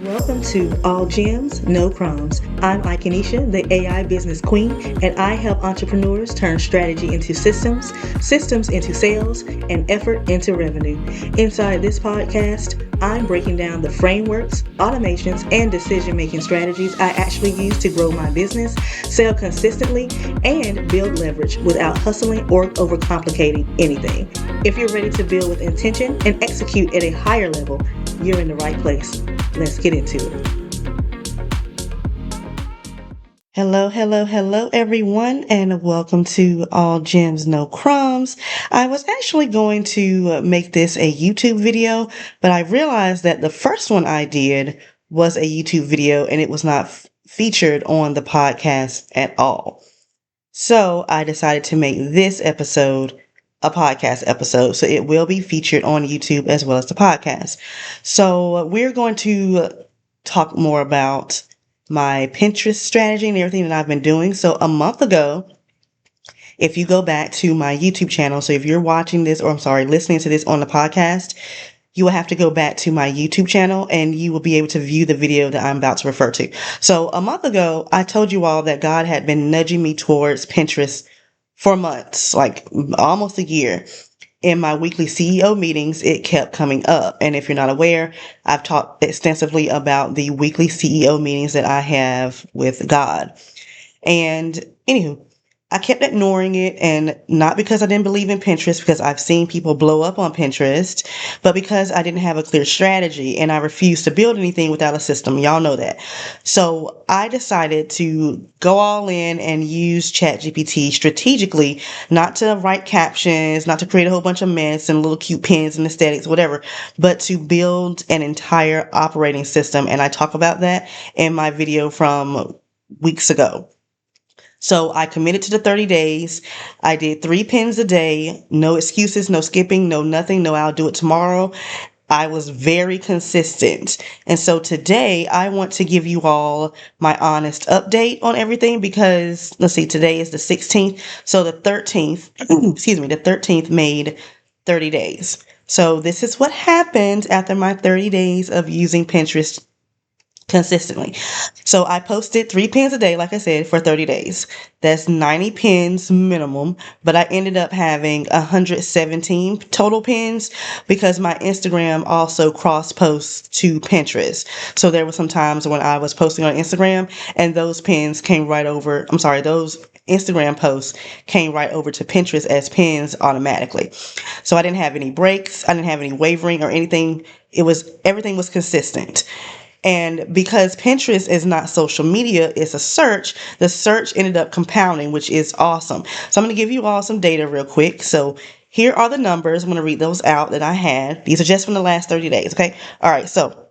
Welcome to All Gems, No Crumbs. I'm Ikenisha, the AI business queen, and I help entrepreneurs turn strategy into systems, systems into sales, and effort into revenue. Inside this podcast, I'm breaking down the frameworks, automations, and decision-making strategies I actually use to grow my business, sell consistently, and build leverage without hustling or overcomplicating anything. If you're ready to build with intention and execute at a higher level, you're in the right place. Let's get into it. Hello, everyone, and welcome to All Gems, No Crumbs. I was actually going to make this a YouTube video, but I realized that the first one I did was a YouTube video and it was not featured on the podcast at all. So I decided to make this episode a podcast episode. So it will be featured on YouTube as well as the podcast. So we're going to talk more about my Pinterest strategy and everything that I've been doing. So a month ago, if you go back to my YouTube channel, so if you're watching this, or I'm sorry, listening to this on the podcast, you will have to go back to my YouTube channel and you will be able to view the video that I'm about to refer to. So a month ago, I told you all that God had been nudging me towards Pinterest for months, like almost a year. In my weekly CEO meetings, it kept coming up. And if you're not aware, I've talked extensively about the weekly CEO meetings that I have with God. And anywho, I kept ignoring it, and not because I didn't believe in Pinterest, because I've seen people blow up on Pinterest, but because I didn't have a clear strategy and I refused to build anything without a system. Y'all know that. So I decided to go all in and use ChatGPT strategically, not to write captions, not to create a whole bunch of mess and little cute pins and aesthetics, whatever, but to build an entire operating system. And I talk about that in my video from weeks ago. So I committed to the 30 days. I did 3 pins a day, no excuses, no skipping, no nothing, no I'll do it tomorrow. I was very consistent. And so today I want to give you all my honest update on everything because let's see, today is the 16th. So the 13th, the 13th made 30 days. So this is what happened after my 30 days of using Pinterest consistently. So I posted 3 pins a day, like I said, for 30 days. That's 90 pins minimum, but I ended up having 117 total pins because my Instagram also cross posts to Pinterest. So there were some times when I was posting on Instagram and those pins came right over, those Instagram posts came right over to Pinterest as pins automatically. So I didn't have any breaks. I didn't have any wavering or anything. Everything was consistent. And because Pinterest is not social media, it's a search, the search ended up compounding, which is awesome. So I'm going to give you all some data real quick. So here are the numbers. I'm going to read those out that I had. These are just from the last 30 days. Okay. All right. So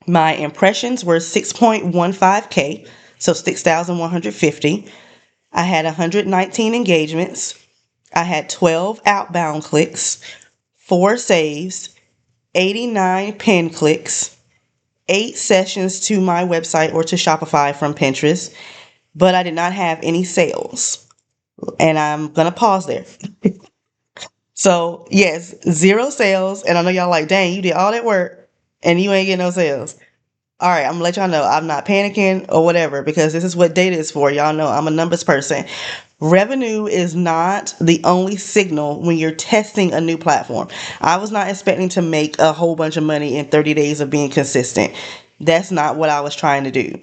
my impressions were 6.15K. So 6,150. I had 119 engagements. I had 12 outbound clicks, 4 saves, 89 pin clicks, 8 sessions to my website or to Shopify from Pinterest, but I did not have any sales. And I'm going to pause there. So yes, 0 sales. And I know y'all like, dang, you did all that work and you ain't getting no sales. All right, I'm gonna let y'all know I'm not panicking or whatever because this is what data is for. Y'all know I'm a numbers person. Revenue is not the only signal when you're testing a new platform. I was not expecting to make a whole bunch of money in 30 days of being consistent. That's not what I was trying to do.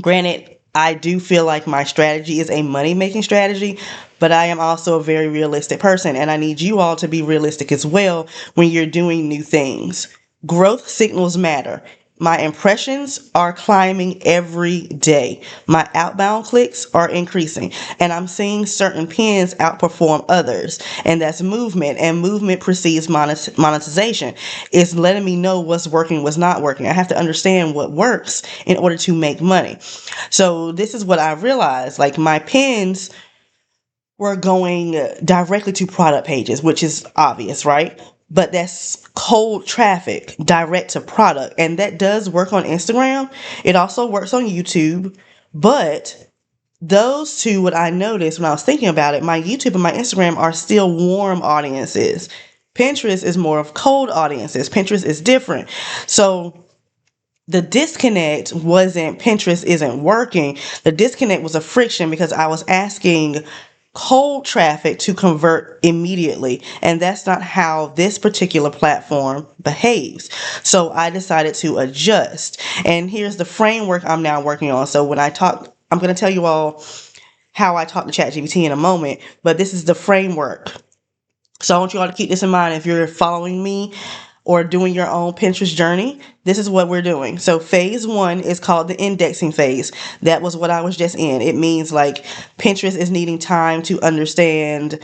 Granted, I do feel like my strategy is a money-making strategy, but I am also a very realistic person, and I need you all to be realistic as well when you're doing new things. Growth signals matter. My impressions are climbing every day. My outbound clicks are increasing, and I'm seeing certain pins outperform others, and that's movement, and movement precedes monetization. It's letting me know what's working, what's not working. I have to understand what works in order to make money. So this is what I realized, like my pins were going directly to product pages, which is obvious, right? But that's cold traffic direct to product. And that does work on Instagram. It also works on YouTube. But those two, what I noticed when I was thinking about it, my YouTube and my Instagram are still warm audiences. Pinterest is more of cold audiences. Pinterest is different. So the disconnect wasn't Pinterest isn't working. The disconnect was a friction because I was asking cold traffic to convert immediately. And that's not how this particular platform behaves. So I decided to adjust. And here's the framework I'm now working on. So when I talk, I'm going to tell you all how I talk to ChatGPT in a moment, but this is the framework. So I want you all to keep this in mind if you're following me or doing your own Pinterest journey. This is what we're doing. So phase 1 is called the indexing phase. That was what I was just in. It means like Pinterest is needing time to understand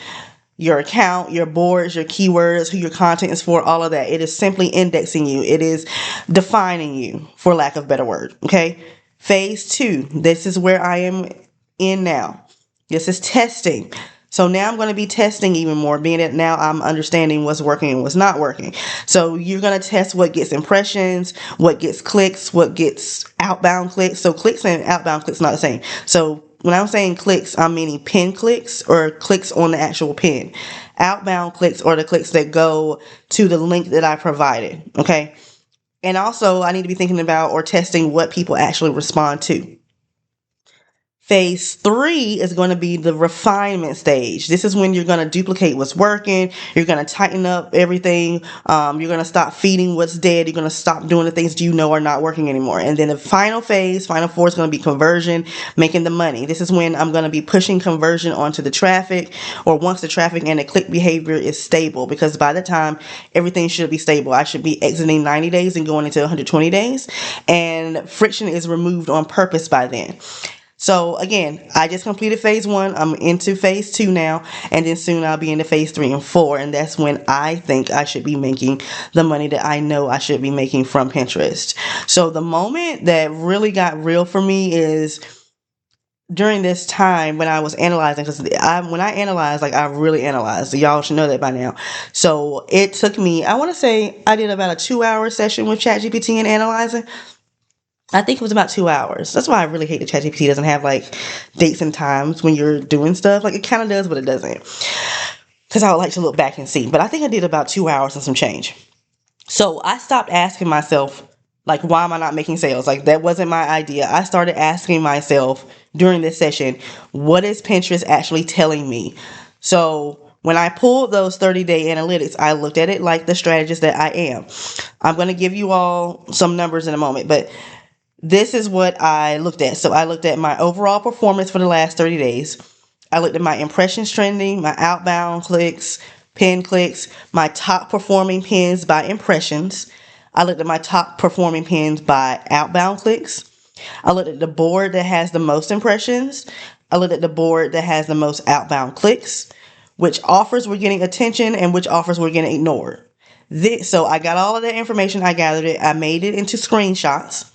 your account, your boards, your keywords, who your content is for, all of that. It is simply indexing you. It is defining you, for lack of a better word. Okay. Phase 2, this is where I am in now. This is testing. So now I'm going to be testing even more, being that now I'm understanding what's working and what's not working. So you're going to test what gets impressions, what gets clicks, what gets outbound clicks. So clicks and outbound clicks not the same. So when I'm saying clicks, I'm meaning pin clicks or clicks on the actual pin. Outbound clicks are the clicks that go to the link that I provided. Okay. And also I need to be thinking about or testing what people actually respond to. Phase 3 is going to be the refinement stage. This is when you're going to duplicate what's working. You're going to tighten up everything. You're going to stop feeding what's dead. You're going to stop doing the things you know are not working anymore. And then the final phase, final 4, is going to be conversion, making the money. This is when I'm going to be pushing conversion onto the traffic, or once the traffic and the click behavior is stable, because by the time everything should be stable, I should be exiting 90 days and going into 120 days. And friction is removed on purpose by then. So again, I just completed phase 1. I'm into phase 2 now, and then soon I'll be into phase 3 and 4. And that's when I think I should be making the money that I know I should be making from Pinterest. So the moment that really got real for me is during this time when I was analyzing, because when I analyze, like I really analyzed. So y'all should know that by now. So it took me, I want to say I did about a 2-hour session with ChatGPT and analyzing. I think it was about 2 hours. That's why I really hate that ChatGPT doesn't have like dates and times when you're doing stuff. Like it kind of does, but it doesn't. Because I would like to look back and see. But I think I did about 2 hours and some change. So I stopped asking myself, like, why am I not making sales? Like, that wasn't my idea. I started asking myself during this session, what is Pinterest actually telling me? So when I pulled those 30-day analytics, I looked at it like the strategist that I am. I'm going to give you all some numbers in a moment, but this is what I looked at. So I looked at my overall performance for the last 30 days. I looked at my impressions trending, my outbound clicks, pin clicks, my top performing pins by impressions. I looked at my top performing pins by outbound clicks. I looked at the board that has the most impressions. I looked at the board that has the most outbound clicks, which offers were getting attention and which offers were getting ignored. So I got all of that information. I gathered it. I made it into screenshots.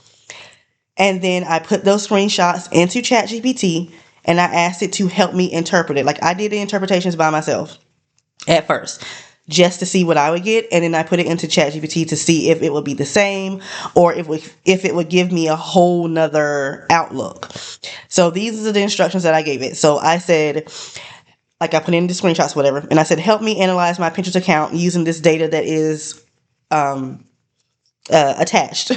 And then I put those screenshots into ChatGPT and I asked it to help me interpret it. Like I did the interpretations by myself at first, just to see what I would get. And then I put it into ChatGPT to see if it would be the same or if it would give me a whole nother outlook. So these are the instructions that I gave it. So I said, like I put in the screenshots, whatever. And I said, help me analyze my Pinterest account using this data that is, attached.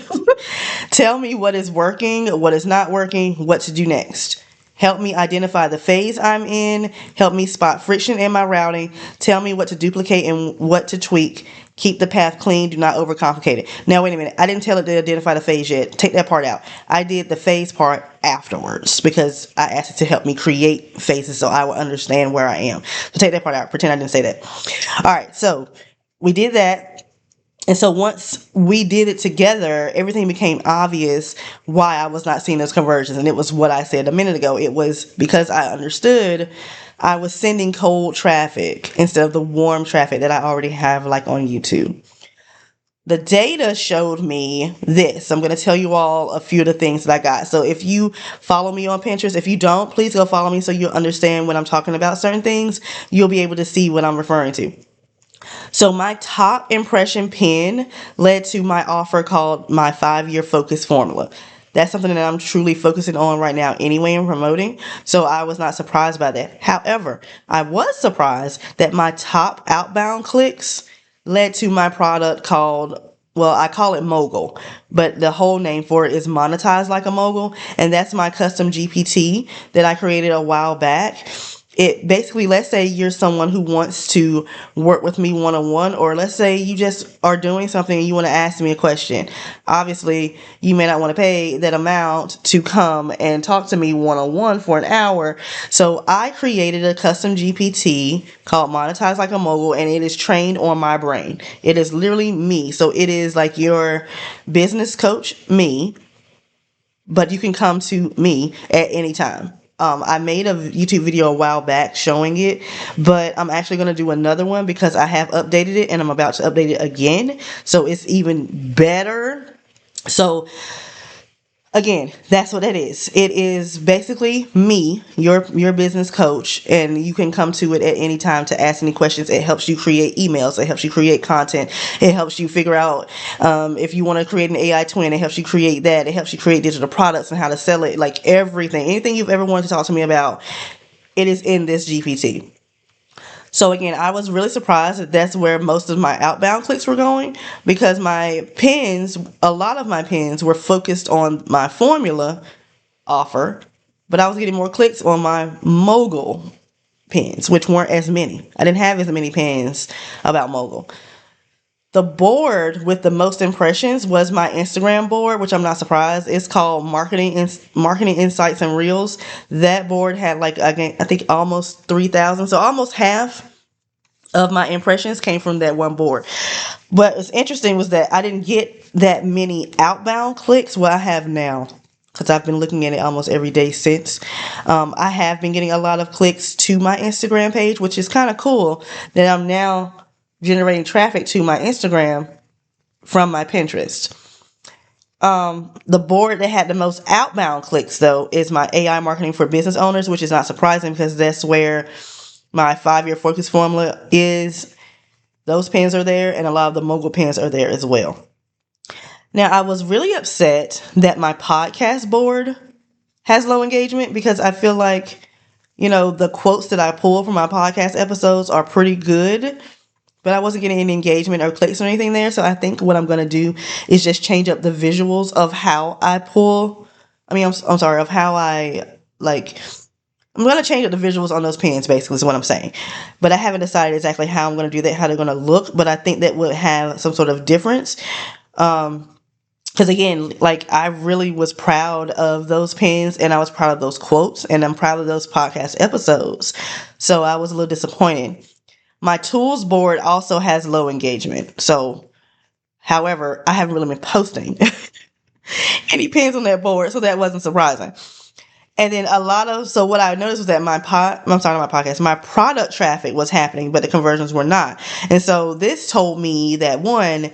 Tell me what is working, what is not working, what to do next. Help me identify the phase I'm in. Help me spot friction in my routing. Tell me what to duplicate and what to tweak. Keep the path clean. Do not overcomplicate it. Now, wait a minute. I didn't tell it to identify the phase yet. Take that part out. I did the phase part afterwards because I asked it to help me create phases so I will understand where I am. So take that part out. Pretend I didn't say that. All right. So we did that. And so once we did it together, everything became obvious why I was not seeing those conversions. And it was what I said a minute ago. It was because I understood I was sending cold traffic instead of the warm traffic that I already have, like on YouTube. The data showed me this. I'm going to tell you all a few of the things that I got. So if you follow me on Pinterest, if you don't, please go follow me so you'll understand when I'm talking about certain things. You'll be able to see what I'm referring to. So my top impression pin led to my offer called my 5-year focus formula. That's something that I'm truly focusing on right now anyway and promoting. So I was not surprised by that. However, I was surprised that my top outbound clicks led to my product called well, I call it mogul, but the whole name for it is monetize like a mogul. And that's my custom GPT that I created a while back. It basically, let's say you're someone who wants to work with me one on one, or let's say you just are doing something and you want to ask me a question. Obviously, you may not want to pay that amount to come and talk to me one on one for an hour. So I created a custom GPT called Monetize Like a Mogul, and it is trained on my brain. It is literally me. So it is like your business coach, me, but you can come to me at any time. I made a YouTube video a while back showing it, but I'm actually going to do another one because I have updated it and I'm about to update it again. So it's even better. So again, that's what it is. It is basically me, your business coach, and you can come to it at any time to ask any questions. It helps you create emails. It helps you create content. It helps you figure out if you want to create an AI twin. It helps you create that. It helps you create digital products and how to sell it. Like everything, anything you've ever wanted to talk to me about, it is in this GPT. So again, I was really surprised that that's where most of my outbound clicks were going, because my pins, a lot of my pins were focused on my formula offer, but I was getting more clicks on my mogul pins, which weren't as many. I didn't have as many pins about mogul. The board with the most impressions was my Instagram board, which I'm not surprised. It's called Marketing Insights and Reels. That board had like, again, I think almost 3,000. So almost half of my impressions came from that one board. But what's interesting was that I didn't get that many outbound clicks. Well, I have now, because I've been looking at it almost every day since. I have been getting a lot of clicks to my Instagram page, which is kind of cool that I'm now generating traffic to my Instagram from my Pinterest. The board that had the most outbound clicks, though, is my AI marketing for business owners, which is not surprising because that's where my 5-year focus formula is. Those pins are there, and a lot of the mogul pins are there as well. Now, I was really upset that my podcast board has low engagement, because I feel like, the quotes that I pull from my podcast episodes are pretty good, but I wasn't getting any engagement or clicks or anything there. So I think what I'm going to do is just change up the visuals of how I pull. I'm sorry, of how I like. I'm going to change up the visuals on those pins, basically, is what I'm saying. But I haven't decided exactly how I'm going to do that, how they're going to look. But I think that would have some sort of difference. Because again, like, I really was proud of those pins, and I was proud of those quotes, and I'm proud of those podcast episodes. So I was a little disappointed. My tools board also has low engagement. So, however, I haven't really been posting any pins on that board, so that wasn't surprising. And then so what I noticed was that my podcast, my product traffic was happening, but the conversions were not. And so this told me that, one,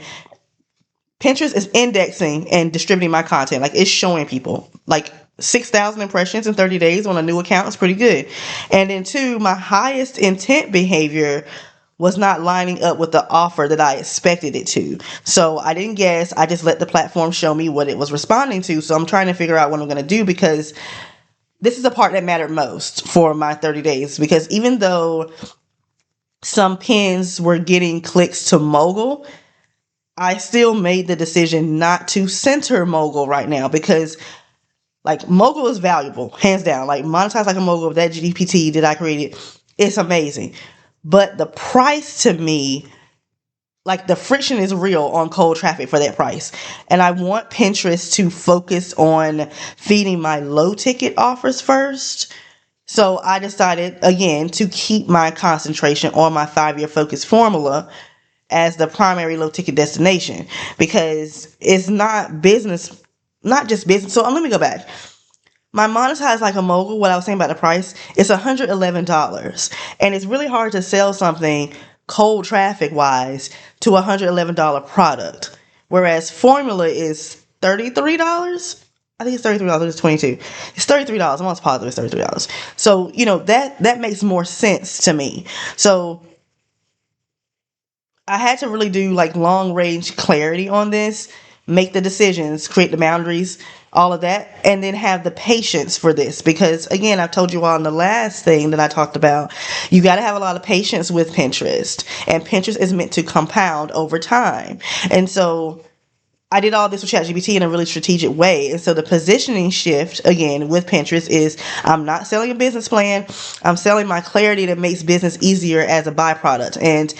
Pinterest is indexing and distributing my content. Like, it's showing people like 6,000 impressions in 30 days on a new account is pretty good. And then two, my highest intent behavior was not lining up with the offer that I expected it to. So I didn't guess. I just let the platform show me what it was responding to. So I'm trying to figure out what I'm going to do, because this is the part that mattered most for my 30 days. Because even though some pins were getting clicks to mogul, I still made the decision not to center mogul right now, because like, mogul is valuable, hands down. Like, monetize like a mogul, that GPT that I created, it's amazing. But the price, to me, like, the friction is real on cold traffic for that price. And I want Pinterest to focus on feeding my low ticket offers first. So I decided, again, to keep my concentration on my 5-year focus formula as the primary low ticket destination, because it's not business, not just business. So let me go back. My monetize like a mogul, what I was saying about the price, is $111. And it's really hard to sell something cold traffic wise to a $111 product. Whereas formula is $33. I think it's $33. It's $22. It's $33. I'm almost positive it's $33. So, that makes more sense to me. So I had to really do like long range clarity on this, make the decisions, create the boundaries, all of that, and then have the patience for this. Because again, I've told you all in the last thing that I talked about, you got to have a lot of patience with Pinterest, and Pinterest is meant to compound over time. And so I did all this with ChatGPT in a really strategic way. And so the positioning shift, again, with Pinterest is I'm not selling a business plan. I'm selling my clarity that makes business easier as a byproduct. And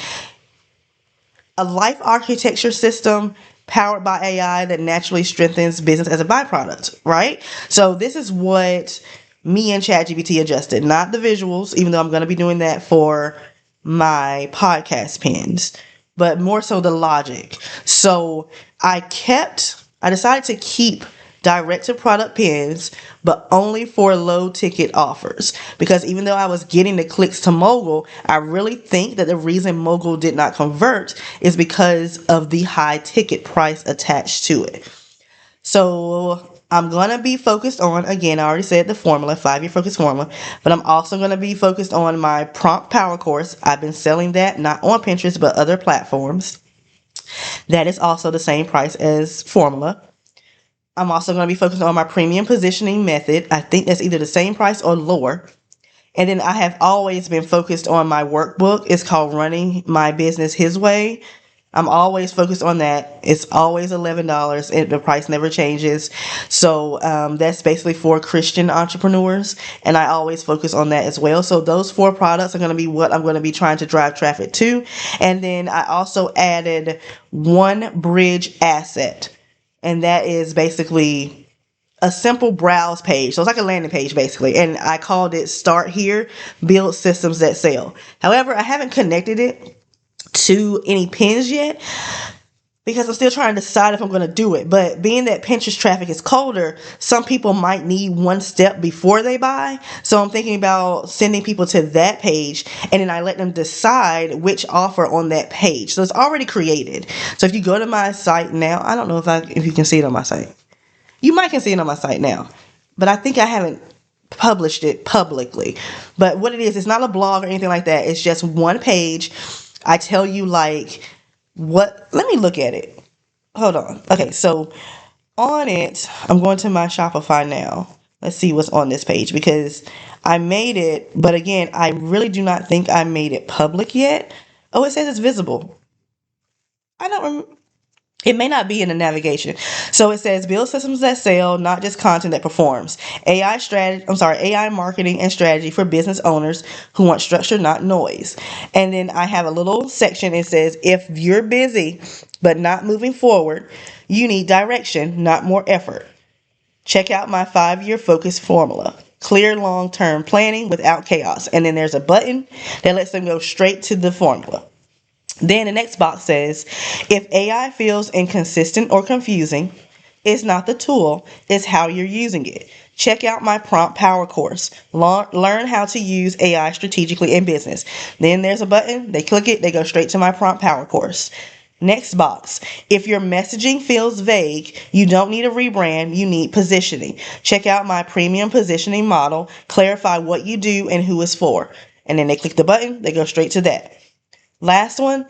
a life architecture system powered by AI that naturally strengthens business as a byproduct, right? So this is what me and ChatGPT adjusted, not the visuals, even though I'm going to be doing that for my podcast pins, but more so the logic. So I decided to keep direct to product pins, but only for low ticket offers. Because even though I was getting the clicks to Mogul, I really think that the reason Mogul did not convert is because of the high ticket price attached to it. So I'm going to be focused on, again, I already said the formula, 5-year focus formula, but I'm also going to be focused on my prompt power course. I've been selling that not on Pinterest, but other platforms. That is also the same price as formula. I'm also going to be focused on my premium positioning method. I think that's either the same price or lower. And then I have always been focused on my workbook. It's called Running My Business His Way. I'm always focused on that. It's always $11 and the price never changes. So that's basically for Christian entrepreneurs. And I always focus on that as well. So those 4 products are going to be what I'm going to be trying to drive traffic to. And then I also added one bridge asset. And that is basically a simple browse page. So it's like a landing page basically. And I called it Start Here, Build Systems That Sell. However, I haven't connected it to any pins yet because I'm still trying to decide if I'm going to do it. But being that Pinterest traffic is colder, some people might need one step before they buy. So I'm thinking about sending people to that page and then I let them decide which offer on that page. So it's already created. So if you go to my site now, I don't know if you can see it on my site. You might can see it on my site now, but I think I haven't published it publicly. But what it is, it's not a blog or anything like that. It's just one page. I tell you like what, let me look at it. Hold on. Okay, so on it, I'm going to my Shopify now. Let's see what's on this page because I made it, but again, I really do not think I made it public yet. Oh, it says it's visible. I don't remember. It may not be in the navigation. So it says build systems that sell, not just content that performs. AI marketing and strategy for business owners who want structure, not noise. And then I have a little section. It says, if you're busy but not moving forward, you need direction, not more effort. Check out my 5-year focus formula. Clear long-term planning without chaos. And then there's a button that lets them go straight to the formula. Then the next box says, if AI feels inconsistent or confusing, it's not the tool, it's how you're using it. Check out my prompt power course. Learn how to use AI strategically in business. Then there's a button, they click it, they go straight to my prompt power course. Next box, if your messaging feels vague, you don't need a rebrand, you need positioning. Check out my premium positioning model, clarify what you do and who it's for. And then they click the button, they go straight to that. Last one,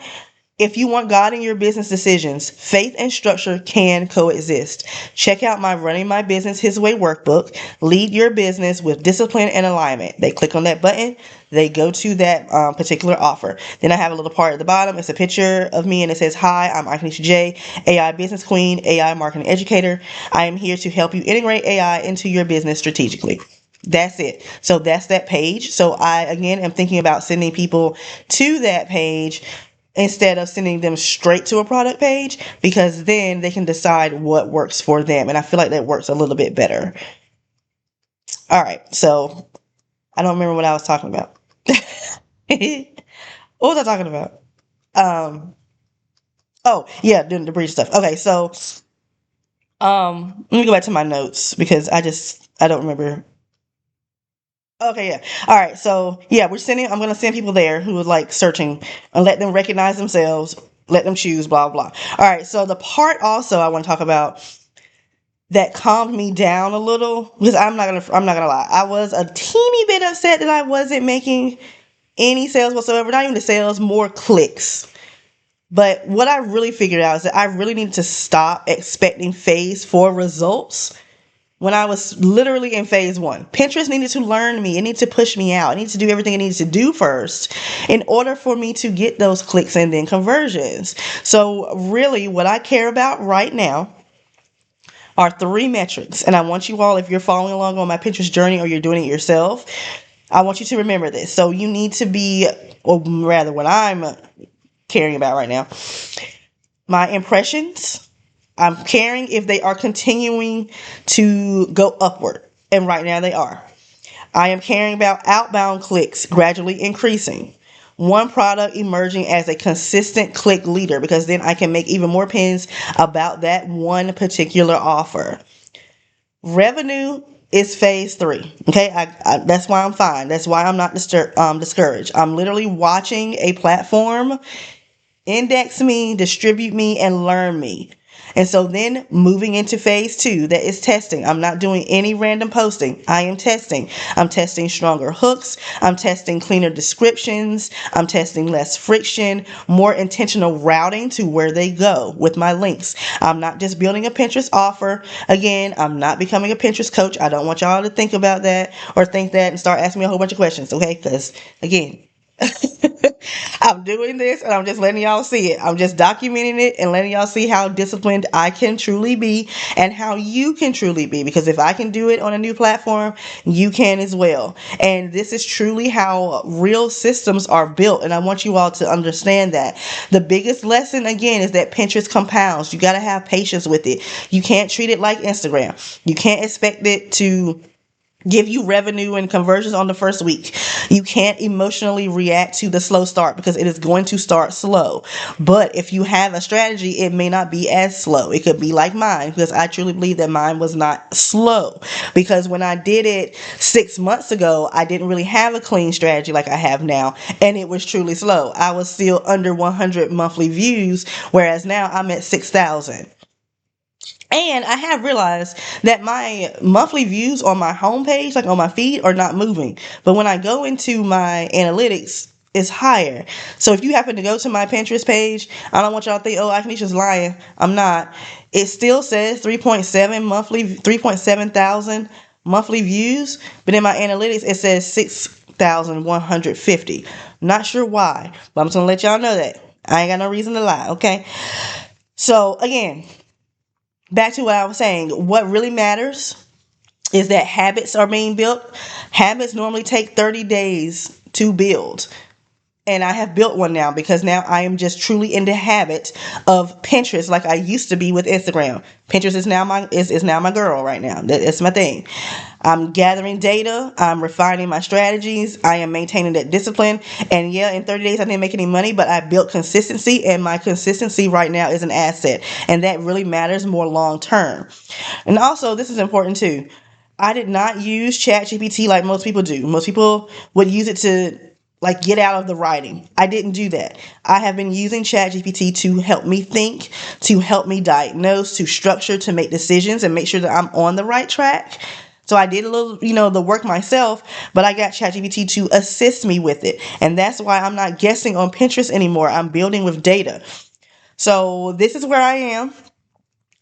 if you want God in your business decisions, faith and structure can coexist. Check out my Running My Business His Way workbook. Lead your business with discipline and alignment. They click on that button. They go to that particular offer. Then I have a little part at the bottom. It's a picture of me and it says, hi, I'm Aikanisha J, AI business queen, AI marketing educator. I am here to help you integrate AI into your business strategically. That's it. So that's that page. So I, again, am thinking about sending people to that page instead of sending them straight to a product page because then they can decide what works for them. And I feel like that works a little bit better. All right. So I don't remember what I was talking about. What was I talking about? Oh yeah, doing the breach stuff. Okay. So, let me go back to my notes because I don't remember. Okay, yeah. All right. So, yeah, I'm going to send people there who are like searching and let them recognize themselves, let them choose, blah, blah. All right. So, the part also I want to talk about that calmed me down a little because I'm not going to lie. I was a teeny bit upset that I wasn't making any sales whatsoever, not even the sales, more clicks. But what I really figured out is that I really need to stop expecting phase 4 results when I was literally in phase one. Pinterest needed to learn me. It needed to push me out. It needed to do everything it needed to do first in order for me to get those clicks and then conversions. So really what I care about right now are three metrics. And I want you all, if you're following along on my Pinterest journey or you're doing it yourself, I want you to remember this. So you need to be, or rather what I'm caring about right now, my impressions. I'm caring if they are continuing to go upward. And right now they are. I am caring about outbound clicks gradually increasing. One product emerging as a consistent click leader, because then I can make even more pins about that one particular offer. Revenue is phase three. Okay, that's why I'm fine. That's why I'm not discouraged. I'm literally watching a platform index me, distribute me, and learn me. And so then moving into phase two, that is testing. I'm not doing any random posting. I am testing. I'm testing stronger hooks. I'm testing cleaner descriptions. I'm testing less friction, more intentional routing to where they go with my links. I'm not just building a Pinterest offer. Again, I'm not becoming a Pinterest coach. I don't want y'all to think about that or think that and start asking me a whole bunch of questions, okay? Because again, I'm doing this and I'm just letting y'all see it. I'm just documenting it and letting y'all see how disciplined I can truly be and how you can truly be. Because if I can do it on a new platform, you can as well. And this is truly how real systems are built. And I want you all to understand that. The biggest lesson, again, is that Pinterest compounds. You got to have patience with it. You can't treat it like Instagram. You can't expect it to give you revenue and conversions on the first week. You can't emotionally react to the slow start because it is going to start slow. But if you have a strategy, it may not be as slow. It could be like mine, because I truly believe that mine was not slow. Because when I did it 6 months ago, I didn't really have a clean strategy like I have now. And it was truly slow. I was still under 100 monthly views, whereas now I'm at 6,000. And I have realized that my monthly views on my homepage, like on my feed, are not moving. But when I go into my analytics, it's higher. So if you happen to go to my Pinterest page, I don't want y'all to think, oh, Akenisha's lying. I'm not. It still says 3.7 thousand monthly views. But in my analytics, it says 6,150. Not sure why, but I'm just going to let y'all know that. I ain't got no reason to lie, okay? So again, back to what I was saying, what really matters is that habits are being built. Habits normally take 30 days to build. And I have built one now because now I am just truly in the habit of Pinterest like I used to be with Instagram. Pinterest is now my girl right now. That's my thing. I'm gathering data. I'm refining my strategies. I am maintaining that discipline. And yeah, in 30 days I didn't make any money, but I built consistency, and my consistency right now is an asset. And that really matters more long term. And also, this is important too. I did not use ChatGPT like most people do. Most people would use it to like get out of the writing. I didn't do that. I have been using ChatGPT to help me think, to help me diagnose, to structure, to make decisions and make sure that I'm on the right track. So I did a little, the work myself, but I got ChatGPT to assist me with it. And that's why I'm not guessing on Pinterest anymore. I'm building with data. So this is where I am.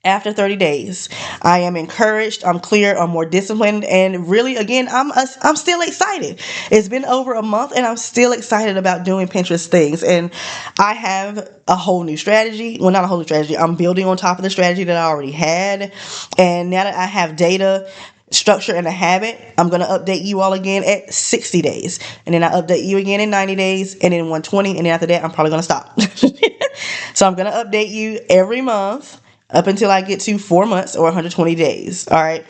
After 30 days, I am encouraged, I'm clear, I'm more disciplined, and really, again, I'm still excited. It's been over a month, and I'm still excited about doing Pinterest things, and I have a whole new strategy. Well, not a whole new strategy. I'm building on top of the strategy that I already had, and now that I have data, structure, and a habit, I'm going to update you all again at 60 days, and then I update you again in 90 days, and then 120, and then after that, I'm probably going to stop. So I'm going to update you every month up until I get to 4 months or 120 days. All right.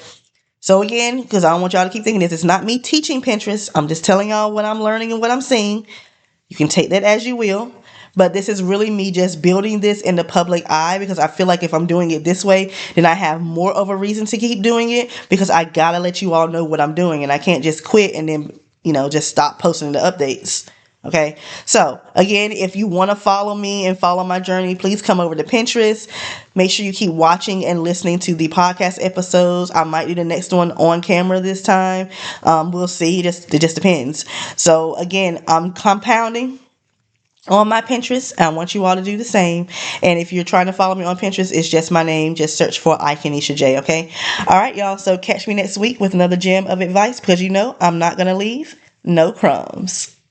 So again, because I don't want y'all to keep thinking this, it's not me teaching Pinterest. I'm just telling y'all what I'm learning and what I'm seeing. You can take that as you will. But this is really me just building this in the public eye, because I feel like if I'm doing it this way, then I have more of a reason to keep doing it, because I got to let you all know what I'm doing. And I can't just quit and then, just stop posting the updates. Okay, so again, if you want to follow me and follow my journey, please come over to Pinterest. Make sure you keep watching and listening to the podcast episodes. I might do the next one on camera this time. We'll see. It just depends. So again, I'm compounding. on my Pinterest. I want you all to do the same. And if you're trying to follow me on Pinterest, it's just my name. Just search for Ikenisha J, okay? All right, y'all. So catch me next week with another gem of advice because you know I'm not going to leave no crumbs.